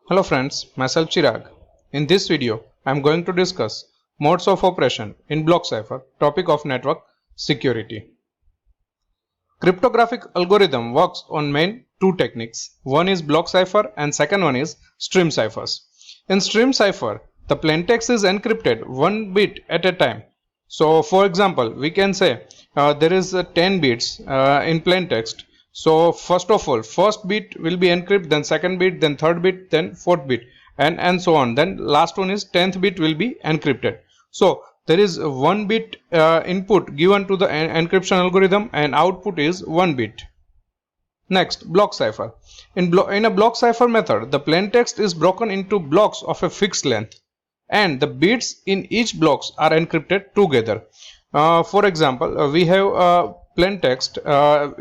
Hello friends, myself Chirag. In this video, I am going to discuss modes of operation in block cipher, topic of network security. Cryptographic algorithm works on main two techniques. One is block cipher and second one is stream ciphers. In stream cipher, the plaintext is encrypted one bit at a time. So for example, we can say there is 10 bits in plaintext. So first of all, first bit will be encrypted, then second bit, then third bit, then fourth bit, and so on. Then last one is 10th bit will be encrypted. So there is one bit input given to the encryption algorithm and output is 1 bit. Next, block cipher. In a block cipher method, the plaintext is broken into blocks of a fixed length and the bits in each blocks are encrypted together. For example, we have a plaintext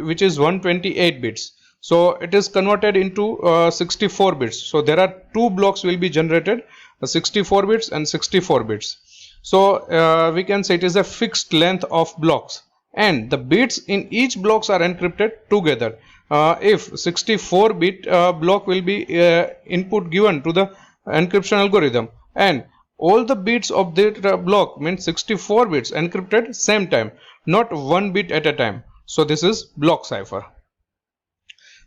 which is 128 bits. So it is converted into 64 bits. So there are two blocks will be generated, 64 bits and 64 bits. So we can say it is a fixed length of blocks and the bits in each blocks are encrypted together. If 64-bit block will be input given to the encryption algorithm and all the bits of that block means 64 bits encrypted same time, not one bit at a time. So this is block cipher.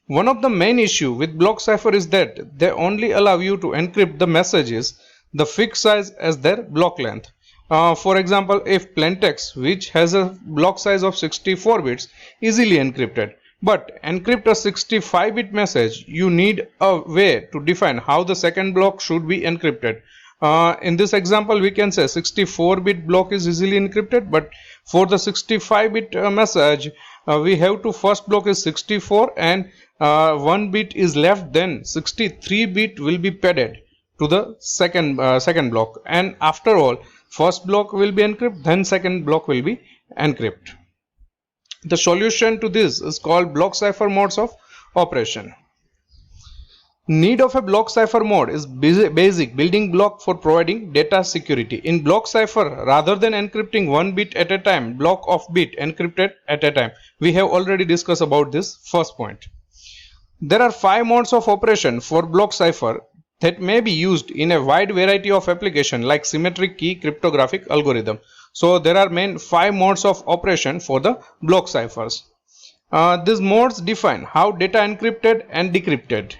One of the main issue with block cipher is that they only allow you to encrypt the messages the fixed size as their block length. For example, if plaintext which has a block size of 64 bits easily encrypted, but encrypt a 65-bit message, you need a way to define how the second block should be encrypted. In this example, we can say 64-bit block is easily encrypted, but for the 65-bit message, we have to first block is 64 and 1 bit is left, then 63-bit will be padded to the second block, and after all, first block will be encrypted, then second block will be encrypted. The solution to this is called block cipher modes of operation. Need of a block cipher mode is basic building block for providing data security. In block cipher, rather than encrypting one bit at a time, block of bit encrypted at a time. We have already discussed about this first point. There are 5 modes of operation for block cipher that may be used in a wide variety of applications like symmetric key cryptographic algorithm. So there are main 5 modes of operation for the block ciphers. These modes define how data encrypted and decrypted.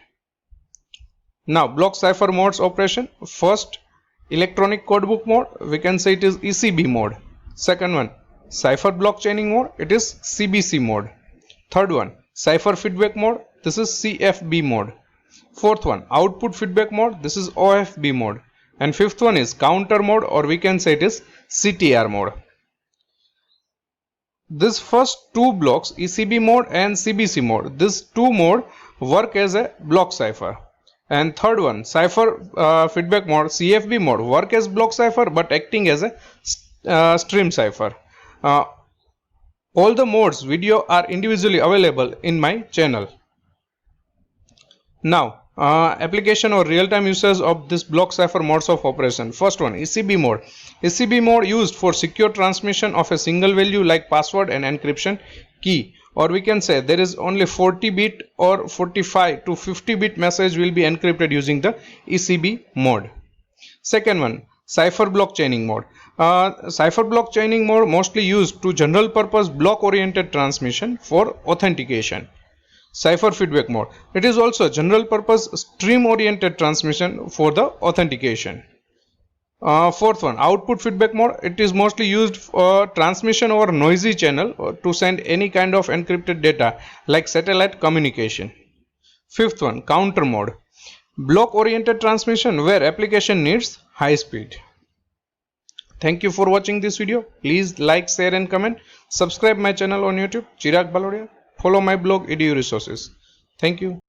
Now block cipher modes operation. First, electronic codebook mode, we can say it is ECB mode. Second one, cipher block chaining mode, it is CBC mode. Third one, cipher feedback mode, this is CFB mode. Fourth one, output feedback mode, this is OFB mode. And fifth one is counter mode, or we can say it is CTR mode. This first two blocks, ECB mode and CBC mode, these two mode work as a block cipher. And third one, cipher feedback mode, CFB mode, work as block cipher but acting as a stream cipher. All the modes video are individually available in my channel. Now, application or real-time usage of this block cipher modes of operation. First one, ECB mode. ECB mode used for secure transmission of a single value like password and encryption key, or we can say there is only 40-bit or 45 to 50-bit message will be encrypted using the ECB mode. Second one, cipher block chaining mode. Cipher block chaining mode mostly used to general purpose block oriented transmission for authentication. Cipher feedback mode, it is also general purpose stream oriented transmission for the authentication. Fourth one, output feedback mode, it is mostly used for transmission over noisy channel to send any kind of encrypted data like satellite communication. Fifth one, counter mode, block oriented transmission where application needs high speed. Thank you for watching this video. Please like, share and comment. Subscribe my channel on YouTube, Chirag Balodia. Follow my blog, Edu Resources. Thank you.